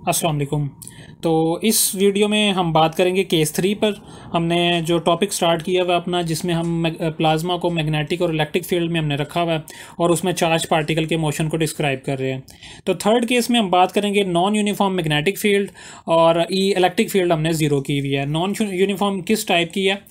अस्सलाम वालेकुम। तो इस वीडियो में हम बात करेंगे केस 3 पर। हमने जो टॉपिक स्टार्ट किया हुआ अपना, जिसमें हम प्लाज्मा को मैग्नेटिक और इलेक्ट्रिक फील्ड में हमने रखा हुआ है और उसमें चार्ज पार्टिकल के मोशन को डिस्क्राइब कर रहे हैं। तो थर्ड केस में हम बात करेंगे नॉन यूनिफॉर्म मैग्नेटिक फील्ड और इलेक्ट्रिक फील्ड हमने ज़ीरो की हुई है। नॉन यूनिफॉर्म किस टाइप की है?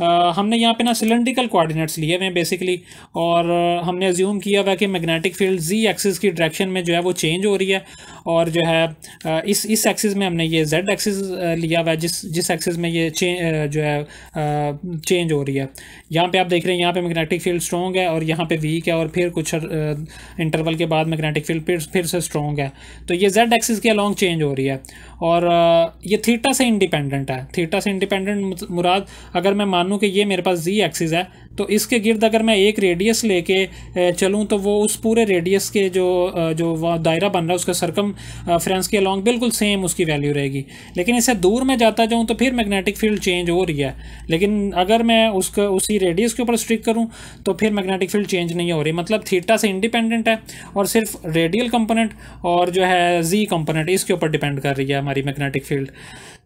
हमने यहाँ पे ना सिलेंड्रिकल कोऑर्डिनेट्स लिए हुए हैं बेसिकली, और हमने अज्यूम किया हुआ है कि मैग्नेटिक फील्ड जी एक्सिस की डायरेक्शन में जो है वो चेंज हो रही है, और जो है इस एक्सिस में हमने ये जेड एक्सिस लिया हुआ है, जिस एक्सिस में ये जो है चेंज हो रही है। यहाँ पे आप देख रहे हैं, यहाँ पे मैग्नेटिक फील्ड स्ट्रॉन्ग है और यहाँ पे वीक है, और फिर कुछ इंटरवल के बाद मैग्नेटिक फील्ड फिर से स्ट्रॉन्ग है। तो ये जेड एक्सिस के अलॉन्ग चेंज हो रही है, और ये थीटा से इंडिपेंडेंट है। थीटा से इंडिपेंडेंट मुराद, अगर मैं मानूं कि ये मेरे पास जी एक्सिस है, तो इसके गिर्द अगर मैं एक रेडियस लेके चलूं तो वो उस पूरे रेडियस के जो दायरा बन रहा है उसका सर्कम फ्रेंस के अलॉन्ग बिल्कुल सेम उसकी वैल्यू रहेगी। लेकिन इससे दूर में जाता जाऊं तो फिर मैग्नेटिक फील्ड चेंज हो रही है, लेकिन अगर मैं उसका उसी रेडियस के ऊपर स्ट्रिक करूं तो फिर मैग्नेटिक फील्ड चेंज नहीं हो रही। मतलब थीटा से इंडिपेंडेंट है और सिर्फ रेडियल कंपोनेंट और जो है जी कंपोनेंट इसके ऊपर डिपेंड कर रही है हमारी मैग्नेटिक फील्ड।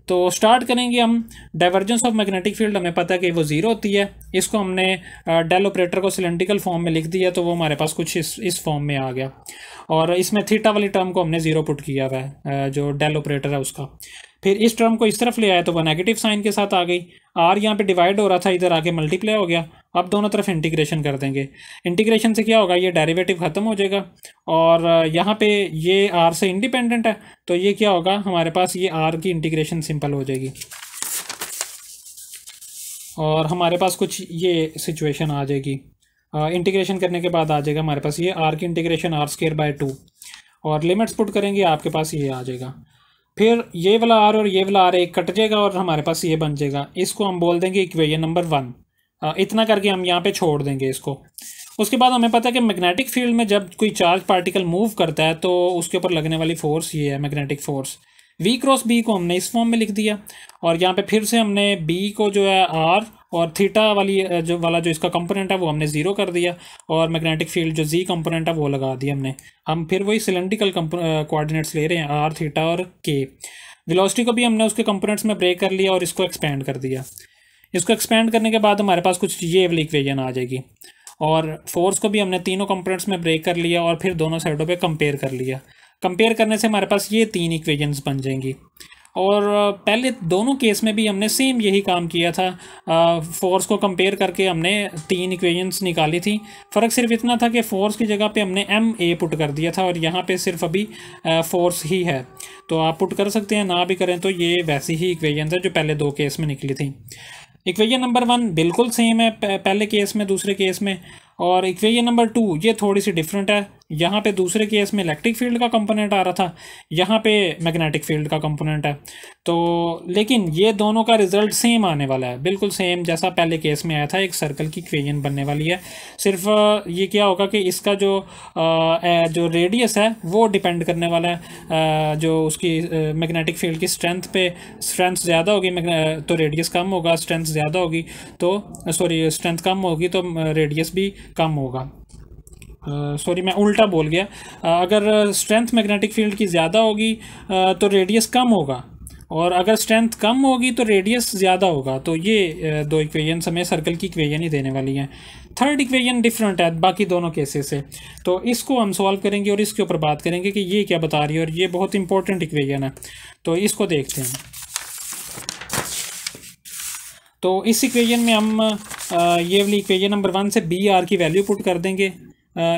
तो स्टार्ट करेंगे हम। डाइवर्जेंस ऑफ मैग्नेटिक फील्ड हमें पता है कि वो ज़ीरो होती है। इसको हमने डेल ऑपरेटर को सिलेंड्रिकल फॉर्म में लिख दिया, तो वो हमारे पास कुछ इस फॉर्म में आ गया, और इसमें थीटा वाली टर्म को हमने ज़ीरो पुट किया हुआ है, जो डेल ऑपरेटर है उसका। फिर इस टर्म को इस तरफ ले आया तो वह नेगेटिव साइन के साथ आ गई। आर यहाँ पे डिवाइड हो रहा था, इधर आके मल्टीप्लाई हो गया। अब दोनों तरफ इंटीग्रेशन कर देंगे। इंटीग्रेशन से क्या होगा, ये डेरिवेटिव ख़त्म हो जाएगा, और यहाँ पे ये आर से इंडिपेंडेंट है, तो ये क्या होगा, हमारे पास ये आर की इंटीग्रेशन सिंपल हो जाएगी, और हमारे पास कुछ ये सिचुएशन आ जाएगी। इंटीग्रेशन करने के बाद आ जाएगा हमारे पास ये आर की इंटीग्रेशन आर स्क्वायर बाय 2, और लिमिट्स पुट करेंगे आपके पास ये आ जाएगा। फिर ये वाला आर और ये वाला आर एक कट जाएगा और हमारे पास ये बन जाएगा। इसको हम बोल देंगे इक्वेशन नंबर 1। इतना करके हम यहाँ पे छोड़ देंगे इसको। उसके बाद हमें पता है कि मैग्नेटिक फील्ड में जब कोई चार्ज पार्टिकल मूव करता है तो उसके ऊपर लगने वाली फोर्स ये है, magnetic force. V cross B को हमने इस फॉर्म में लिख दिया, और यहाँ पे फिर से हमने बी को जो है आर और थीटा वाली जो इसका कंपोनेंट है वो हमने ज़ीरो कर दिया, और मैग्नेटिक फील्ड जो जी कंपोनेंट है वो लगा दिया हमने। हम फिर वही सिलेंड्रिकल कोऑर्डिनेट्स ले रहे हैं, आर थीटा और के। वेलोसिटी को भी हमने उसके कंपोनेंट्स में ब्रेक कर लिया और इसको एक्सपेंड कर दिया। इसको एक्सपेंड करने के बाद हमारे पास कुछ ये वाली इक्वेशन आ जाएगी, और फोर्स को भी हमने तीनों कंपोनेंट्स में ब्रेक कर लिया और फिर दोनों साइडों पे कंपेयर कर लिया। कंपेयर करने से हमारे पास ये 3 इक्वेशंस बन जाएंगी। और पहले दोनों केस में भी हमने सेम यही काम किया था। फोर्स को कंपेयर करके हमने 3 इक्वेशंस निकाली थी। फ़र्क सिर्फ इतना था कि फोर्स की जगह पे हमने एम ए पुट कर दिया था, और यहाँ पे सिर्फ अभी फोर्स ही है। तो आप पुट कर सकते हैं, ना भी करें तो ये वैसी ही इक्वेशंस है जो पहले 2 केस में निकली थी। इक्वेशन नंबर 1 बिल्कुल सेम है पहले केस में दूसरे केस में, और इक्वेशन नंबर 2 ये थोड़ी सी डिफरेंट है। यहाँ पे दूसरे केस में इलेक्ट्रिक फील्ड का कंपोनेंट आ रहा था, यहाँ पे मैग्नेटिक फील्ड का कंपोनेंट है। तो लेकिन ये दोनों का रिजल्ट सेम आने वाला है, बिल्कुल सेम जैसा पहले केस में आया था। एक सर्कल की इक्वेशन बनने वाली है। सिर्फ ये क्या होगा कि इसका जो रेडियस है वो डिपेंड करने वाला है जो उसकी मैग्नेटिक फील्ड की स्ट्रेंथ पे। स्ट्रेंथ ज़्यादा होगी तो रेडियस कम होगा, स्ट्रेंथ ज़्यादा होगी तो स्ट्रेंथ कम होगी तो रेडियस भी कम होगा। सॉरी मैं उल्टा बोल गया। अगर स्ट्रेंथ मैग्नेटिक फील्ड की ज़्यादा होगी तो रेडियस कम होगा, और अगर स्ट्रेंथ कम होगी तो रेडियस ज़्यादा होगा। तो ये 2 इक्वेशन हमें सर्कल की इक्वेशन ही देने वाली हैं। थर्ड इक्वेशन डिफरेंट है बाकी दोनों केसेस से, तो इसको हम सॉल्व करेंगे और इसके ऊपर बात करेंगे कि ये क्या बता रही है, और ये बहुत इंपॉर्टेंट इक्वेशन है। तो इसको देखते हैं। तो इस इक्वेशन में हम ये वाली इक्वेशन नंबर 1 से बी आर की वैल्यू पुट कर देंगे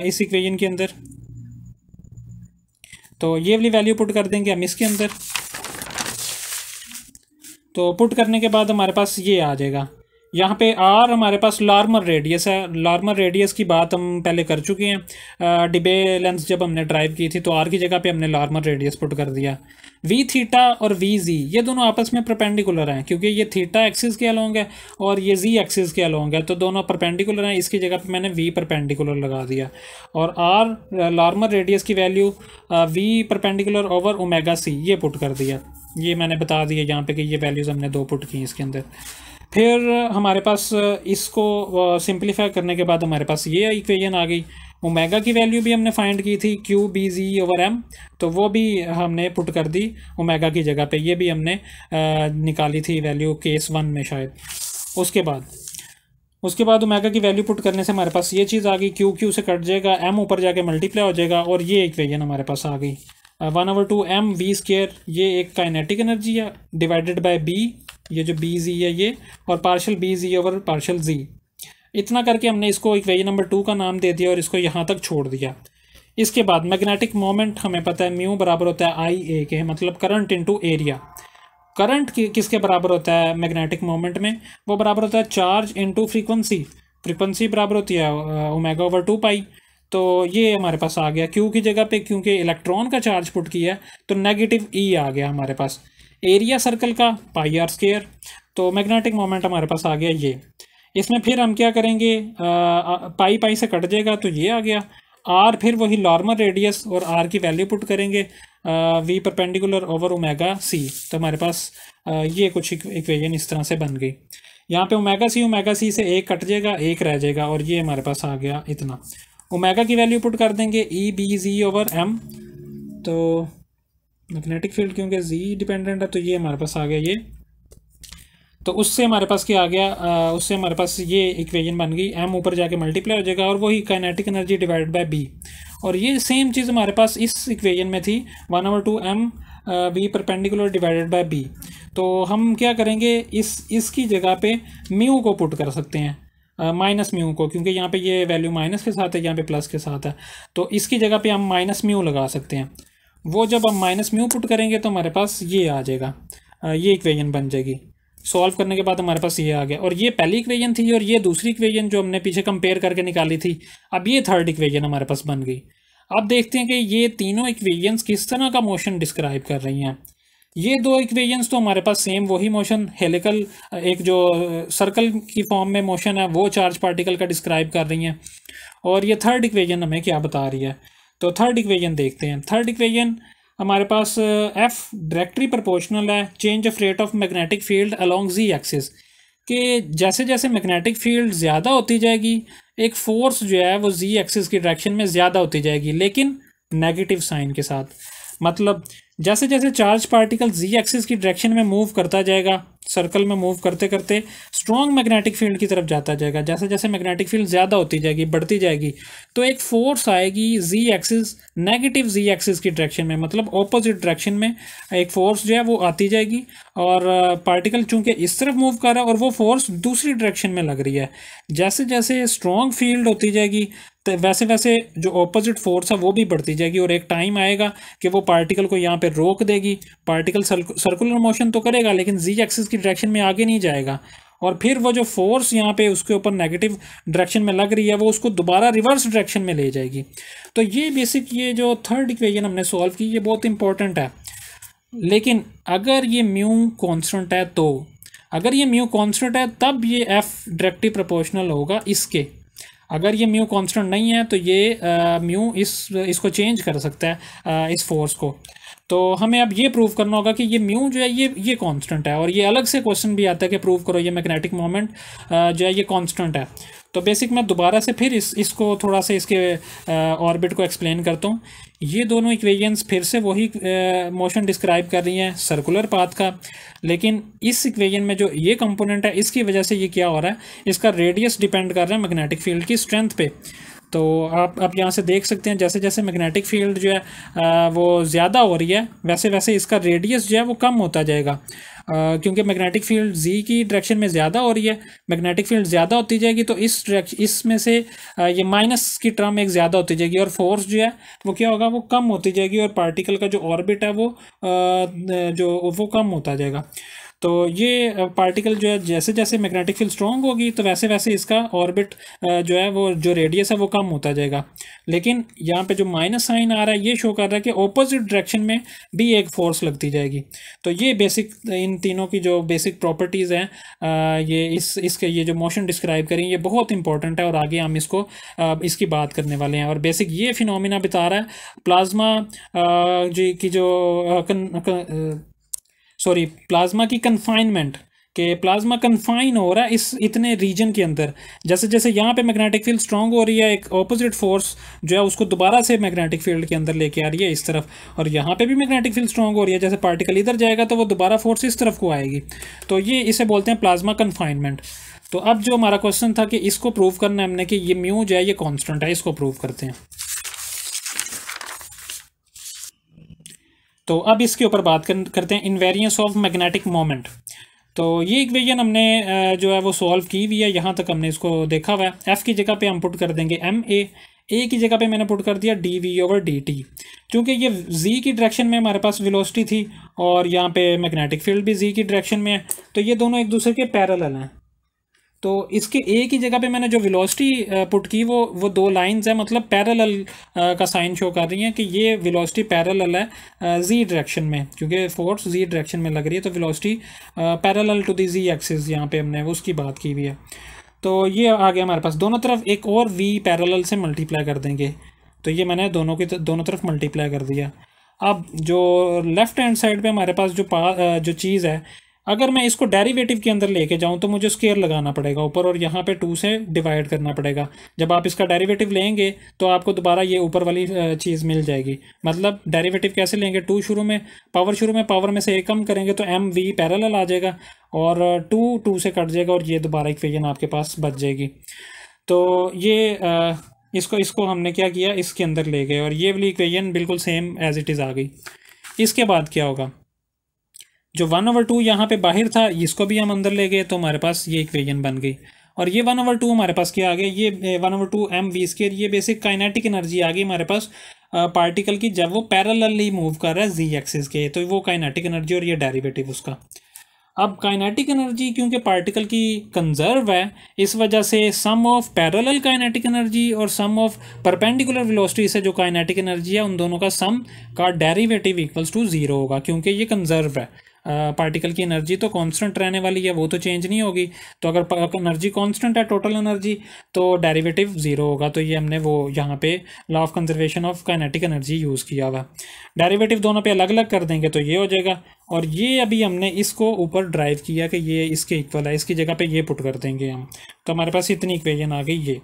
इस इक्वेशन के अंदर। तो ये वाली वैल्यू पुट कर देंगे हम इसके अंदर। तो पुट करने के बाद हमारे पास ये आ जाएगा। यहाँ पे आर हमारे पास लार्मर रेडियस है। लार्मर रेडियस की बात हम पहले कर चुके हैं। डिबे लेंस जब हमने ड्राइव की थी तो आर की जगह पे हमने लार्मर रेडियस पुट कर दिया। वी थीटा और वी जी ये दोनों आपस में परपेंडिकुलर हैं, क्योंकि ये थीटा एक्सिस के अलोंग है और ये जी एक्सिस के अलोंग है, तो दोनों परपेंडिकुलर हैं। इसकी जगह पे मैंने वी परपेंडिकुलर लगा दिया, और आर लार्मर रेडियस की value v perpendicular over omega c ये पुट कर दिया। ये मैंने बता दिया यहाँ पे कि ये वैल्यूज़ हमने 2 पुट की इसके अंदर। फिर हमारे पास इसको सिंप्लीफाई करने के बाद हमारे पास ये इक्वेशन आ गई, ओमेगा की वैल्यू भी हमने फाइंड की थी क्यू बी जी ओवर एम, तो वो भी हमने पुट कर दी ओमेगा की जगह पे, ये भी हमने निकाली थी वैल्यू केस 1 में शायद। उसके बाद ओमेगा की वैल्यू पुट करने से हमारे पास ये चीज़ आ गई, क्यू क्यू से कट जाएगा, एम ऊपर जाके मल्टीप्लाई हो जाएगा और ये इक्वेशन हमारे पास आ गई 1/2 mv²। ये एक काइनेटिक एनर्जी है डिवाइडेड बाय बी, ये जो बी जी है ये, और पार्शल बी जी ओवर पार्शल जी। इतना करके हमने इसको इक्वेशन नंबर 2 का नाम दे दिया और इसको यहाँ तक छोड़ दिया। इसके बाद मैग्नेटिक मोमेंट हमें पता है म्यू बराबर होता है आई ए के, मतलब करंट इनटू एरिया। करंट किसके बराबर होता है मैग्नेटिक मोमेंट में, वो बराबर होता है चार्ज इनटू फ्रीक्वेंसी। फ्रीक्वेंसी बराबर होती है ओमेगा ओवर 2 पाई। तो ये हमारे पास आ गया क्यू की जगह पे, क्योंकि इलेक्ट्रॉन का चार्ज पुट किया है तो नेगेटिव ई आ गया हमारे पास। एरिया सर्कल का पाई आर स्क्वायर, तो मैग्नेटिक मोमेंट हमारे पास आ गया ये। इसमें फिर हम क्या करेंगे, पाई पाई से कट जाएगा तो ये आ गया आर, फिर वही नॉर्मल रेडियस और आर की वैल्यू पुट करेंगे v perpendicular over omega c. तो हमारे पास ये कुछ इक्वेशन इस तरह से बन गई। यहाँ पे ओमेगा सी से एक कट जाएगा, एक रह जाएगा और ये हमारे पास आ गया इतना। ओमेगा की वैल्यू पुट कर देंगे ई बी जी ओवर एम, तो मैग्नेटिक फील्ड क्योंकि जी डिपेंडेंट है तो ये हमारे पास आ गया ये। तो उससे हमारे पास क्या आ गया, उससे हमारे पास ये इक्वेशन बन गई, एम ऊपर जाके मल्टीप्लाई हो जाएगा और वही kinetic energy divided by B. और ये सेम चीज़ हमारे पास इस इक्वेशन में थी 1/2 m v perpendicular divided by B. तो हम क्या करेंगे, इसकी जगह पे म्यू को पुट कर सकते हैं, माइनस म्यू को, क्योंकि यहाँ पे ये वैल्यू माइनस के साथ है, यहाँ पे प्लस के साथ है, तो इसकी जगह पे हम माइनस म्यू लगा सकते हैं। वो जब हम माइनस म्यू पुट करेंगे तो हमारे पास ये आ जाएगा, ये इक्वेशन बन जाएगी। सॉल्व करने के बाद हमारे पास ये आ गया, और ये पहली इक्वेशन थी और ये दूसरी इक्वेशन जो हमने पीछे कंपेयर करके निकाली थी। अब ये थर्ड इक्वेशन हमारे पास बन गई। अब देखते हैं कि ये तीनों इक्वेशंस किस तरह का मोशन डिस्क्राइब कर रही हैं। ये दो इक्वेशंस तो हमारे पास सेम वही मोशन, हेलिकल एक जो सर्कल की फॉर्म में मोशन है वो चार्ज पार्टिकल का डिस्क्राइब कर रही हैं। और ये थर्ड इक्वेशन हमें क्या बता रही है, तो थर्ड इक्वेशन देखते हैं। थर्ड इक्वेशन हमारे पास एफ डायरेक्टली प्रोपोर्शनल है change of rate of magnetic field along z axis, कि जैसे जैसे मैग्नेटिक फील्ड ज़्यादा होती जाएगी एक फोर्स जो है वो जी एक्सिस की डायरेक्शन में ज़्यादा होती जाएगी, लेकिन नेगेटिव साइन के साथ। मतलब जैसे जैसे चार्ज पार्टिकल जी एक्सिस की डायरेक्शन में मूव करता जाएगा, सर्कल में मूव करते करते स्ट्रॉन्ग मैग्नेटिक फील्ड की तरफ जाता जाएगा, जैसे जैसे मैग्नेटिक फील्ड ज़्यादा होती जाएगी, बढ़ती जाएगी, तो एक फोर्स आएगी जी एक्सिस, नेगेटिव जी एक्सिस की डायरेक्शन में, मतलब ऑपोजिट डायरेक्शन में एक फोर्स जो है वो आती जाएगी। और पार्टिकल चूंकि इस तरफ मूव कर रहा है और वो फोर्स दूसरी डायरेक्शन में लग रही है, जैसे जैसे स्ट्रॉन्ग फील्ड होती जाएगी तो वैसे वैसे जो ऑपोजिट फोर्स है वो भी बढ़ती जाएगी, और एक टाइम आएगा कि वो पार्टिकल को यहाँ पे रोक देगी। पार्टिकल सर्कुलर मोशन तो करेगा लेकिन जी एक्सिस की डायरेक्शन में आगे नहीं जाएगा, और फिर वो जो फोर्स यहाँ पे उसके ऊपर नेगेटिव डायरेक्शन में लग रही है वो उसको दोबारा रिवर्स डायरेक्शन में ले जाएगी। तो ये बेसिक ये जो थर्ड इक्वेशन हमने सॉल्व की ये बहुत इंपॉर्टेंट है। लेकिन अगर ये म्यू कॉन्स्टेंट है, तो अगर ये म्यू कॉन्स्टेंट है तब ये एफ डायरेक्टली प्रोपोर्शनल होगा इसके। अगर ये म्यू कांस्टेंट नहीं है तो ये म्यू इसको चेंज कर सकता है, इस फोर्स को। तो हमें अब ये प्रूव करना होगा कि ये म्यू जो है ये कांस्टेंट है, और ये अलग से क्वेश्चन भी आता है कि प्रूव करो ये मैग्नेटिक मोमेंट जो है ये कांस्टेंट है। तो बेसिक मैं दोबारा से फिर इसको थोड़ा सा इसके ऑर्बिट को एक्सप्लेन करता हूँ। ये दोनों इक्वेशंस फिर से वही मोशन डिस्क्राइब कर रही हैं सर्कुलर पाथ का, लेकिन इस इक्वेशन में जो ये कंपोनेंट है इसकी वजह से ये क्या हो रहा है, इसका रेडियस डिपेंड कर रहा है मैग्नेटिक फील्ड की स्ट्रेंथ पे। तो आप यहाँ से देख सकते हैं जैसे जैसे मैग्नेटिक फील्ड जो है वो ज़्यादा हो रही है वैसे वैसे इसका रेडियस जो है वो कम होता जाएगा, क्योंकि मैग्नेटिक फील्ड जी की डायरेक्शन में ज़्यादा हो रही है। मैग्नेटिक फील्ड ज़्यादा होती जाएगी तो इसमें से ये माइनस की टर्म एक ज़्यादा होती जाएगी, और फोर्स जो है वो क्या होगा वो कम होती जाएगी, और पार्टिकल का जो ऑर्बिट है वो कम होता जाएगा। तो ये पार्टिकल जो है जैसे जैसे मैग्नेटिक फील्ड स्ट्रॉन्ग होगी तो वैसे वैसे इसका ऑर्बिट जो है वो जो रेडियस है वो कम होता जाएगा। लेकिन यहाँ पे जो माइनस साइन आ रहा है ये शो कर रहा है कि ऑपोजिट डायरेक्शन में भी एक फोर्स लगती जाएगी। तो ये बेसिक इन तीनों की जो बेसिक प्रॉपर्टीज़ हैं ये इसके ये जो मोशन डिस्क्राइब करें ये बहुत इंपॉर्टेंट है, और आगे हम इसकी बात करने वाले हैं। और बेसिक ये फिनोमिना बता रहा है प्लाज्मा प्लाज्मा की कन्फाइनमेंट कि प्लाज्मा कन्फाइन हो रहा है इस इतने रीजन के अंदर। जैसे जैसे यहाँ पे मैग्नेटिक फील्ड स्ट्रांग हो रही है, एक ऑपोजिट फोर्स जो है उसको दोबारा से मैग्नेटिक फील्ड के अंदर लेके आ रही है इस तरफ, और यहाँ पे भी मैग्नेटिक फील्ड स्ट्रांग हो रही है, जैसे पार्टिकल इधर जाएगा तो वो दोबारा फोर्स इस तरफ को आएगी। तो ये इसे बोलते हैं प्लाज्मा कन्फाइनमेंट। तो अब जो हमारा क्वेश्चन था कि इसको प्रूव करना है हमने कि ये म्यू जो है ये कॉन्स्टेंट है, इसको प्रूव करते हैं। तो अब इसके ऊपर बात करते हैं इनवेरियंस ऑफ मैग्नेटिक मोमेंट। तो ये इक्वेशन हमने जो है वो सॉल्व की हुई है, यहाँ तक हमने इसको देखा हुआ है। एफ़ की जगह पे हम पुट कर देंगे एम ए की जगह पे मैंने पुट कर दिया d v over d t, क्योंकि ये जी की डायरेक्शन में हमारे पास वेलोसिटी थी और यहाँ पे मैग्नेटिक फील्ड भी जी की डायरेक्शन में है, तो ये दोनों एक दूसरे के पैरेलल हैं। तो इसके ए की जगह पे मैंने जो वेलोसिटी पुट की वो दो लाइंस है, मतलब पैरेलल का साइन शो कर रही हैं कि ये वेलोसिटी पैरेलल है जी डायरेक्शन में, क्योंकि फोर्स जी डायरेक्शन में लग रही है, तो velocity parallel to the z axis यहाँ पे हमने उसकी बात की हुई है। तो ये आ गया हमारे पास, दोनों तरफ एक और वी पैरेलल से मल्टीप्लाई कर देंगे, तो ये मैंने दोनों तरफ मल्टीप्लाई कर दिया। अब जो लेफ्ट हैंड साइड पे हमारे पास जो चीज़ है, अगर मैं इसको डेरिवेटिव के अंदर लेके जाऊं तो मुझे स्क्वायर लगाना पड़ेगा ऊपर, और यहाँ पे 2 से डिवाइड करना पड़ेगा। जब आप इसका डेरिवेटिव लेंगे तो आपको दोबारा ये ऊपर वाली चीज़ मिल जाएगी। मतलब डेरिवेटिव कैसे लेंगे, 2 शुरू में पावर में से एक कम करेंगे तो एम वी पैरेलल आ जाएगा, और 2 से कट जाएगा, और ये दोबारा इक्वेशन आपके पास बच जाएगी। तो ये इसको हमने क्या किया, इसके अंदर ले गए, और ये वाली इक्वेशन बिल्कुल सेम एज इट इज़ आ गई। इसके बाद क्या होगा, जो 1/2 यहाँ पे बाहर था इसको भी हम अंदर ले गए, तो हमारे पास ये इक्वेशन बन गई। और ये 1/2 हमारे पास क्या आ गया, ये 1/2 एम वी स्क्वायर, ये बेसिक काइनेटिक एनर्जी आ गई हमारे पास पार्टिकल की, जब वो पैरेलली मूव कर रहा है जी एक्सिस के, तो वो काइनेटिक एनर्जी, और ये डेरिवेटिव उसका। अब काइनेटिक एनर्जी क्योंकि पार्टिकल की कंजर्व है, इस वजह से सम ऑफ पैरेलल काइनेटिक एनर्जी और सम ऑफ परपेंडिकुलर वेलोसिटी से जो काइनेटिक एनर्जी है उन दोनों का सम का डेरिवेटिव इक्वल्स टू 0 होगा, क्योंकि ये कंजर्व है। पार्टिकल की एनर्जी तो कांस्टेंट रहने वाली है, वो तो चेंज नहीं होगी। तो अगर एनर्जी कांस्टेंट है, टोटल एनर्जी, तो डेरिवेटिव 0 होगा। तो ये हमने वो यहाँ पे law of conservation of kinetic energy use किया हुआ। डेरिवेटिव दोनों पे अलग अलग कर देंगे तो ये हो जाएगा, और ये अभी हमने इसको ऊपर ड्राइव किया कि ये इसके इक्वल है, इसकी जगह पे ये पुट कर देंगे हम, तो हमारे पास इतनी इक्वेशन आ गई ये।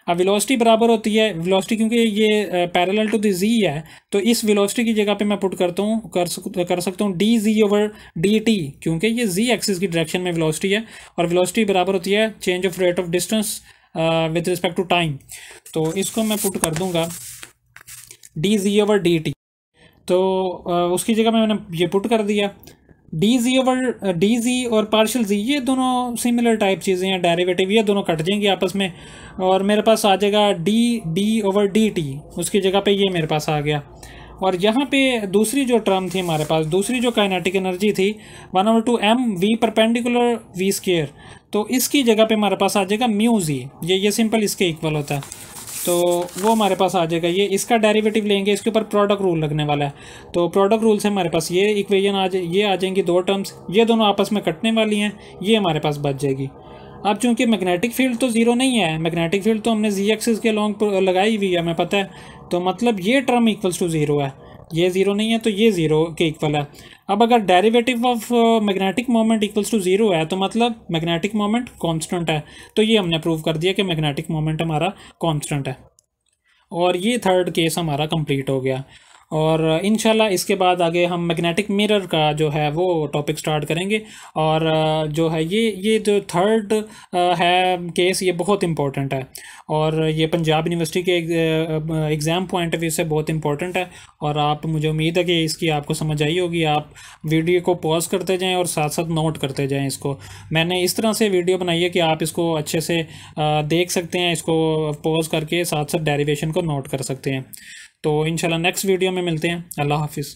अब वेलोसिटी बराबर होती है, वेलोसिटी क्योंकि ये पैरेलल टू द जी है, तो इस वेलोसिटी की जगह पे मैं पुट कर सकता हूँ d z over d t, क्योंकि ये जी एक्सिस की डायरेक्शन में वेलोसिटी है, और वेलोसिटी बराबर होती है change of rate of distance with respect to time. तो इसको मैं पुट कर दूंगा d z over d t, तो उसकी जगह में मैंने ये पुट कर दिया। D z over d z और पार्शियल जी, ये दोनों सिमिलर टाइप चीज़ें हैं, डेरिवेटिव ये दोनों कट जाएंगी आपस में, और मेरे पास आ जाएगा D D over d T, उसकी जगह पे ये मेरे पास आ गया। और यहाँ पे दूसरी जो टर्म थी हमारे पास, दूसरी जो काइनेटिक एनर्जी थी 1/2 m v perpendicular v square, तो इसकी जगह पे हमारे पास आ जाएगा म्यू जी, ये सिंपल इसके इक्वल होता है, तो वो हमारे पास आ जाएगा। ये इसका डेरिवेटिव लेंगे, इसके ऊपर प्रोडक्ट रूल लगने वाला है, तो प्रोडक्ट रूल से हमारे पास ये इक्वेशन ये आ जाएंगी 2 टर्म्स, ये दोनों आपस में कटने वाली हैं, ये हमारे पास बच जाएगी। अब चूंकि मैग्नेटिक फील्ड तो 0 नहीं है, मैग्नेटिक फील्ड तो हमने जी एक्सिस के लॉन्ग लगाई हुई है, हमें पता है, तो मतलब ये टर्म इक्वल्स टू 0 है, ये 0 नहीं है तो ये 0 के इक्वल है। अब अगर derivative of magnetic moment equals to 0 है, तो मतलब मैग्नेटिक मोमेंट कांस्टेंट है, तो ये हमने प्रूव कर दिया कि मैग्नेटिक मोमेंट हमारा कांस्टेंट है, और ये थर्ड केस हमारा कंप्लीट हो गया। और इंशाल्लाह इसके बाद आगे हम मैग्नेटिक मिरर का जो है वो टॉपिक स्टार्ट करेंगे, और जो है ये जो थर्ड है केस, ये बहुत इम्पोर्टेंट है, और ये पंजाब यूनिवर्सिटी के एग्ज़ाम पॉइंट ऑफ व्यू से बहुत इम्पोर्टेंट है। और आप, मुझे उम्मीद है कि इसकी आपको समझ आई होगी, आप वीडियो को पॉज करते जाएं और साथ साथ नोट करते जाएं इसको। मैंने इस तरह से वीडियो बनाई है कि आप इसको अच्छे से देख सकते हैं, इसको पॉज करके साथ साथ डेरिवेशन को नोट कर सकते हैं। तो इंशाल्लाह नेक्स्ट वीडियो में मिलते हैं। अल्लाह हाफिज़।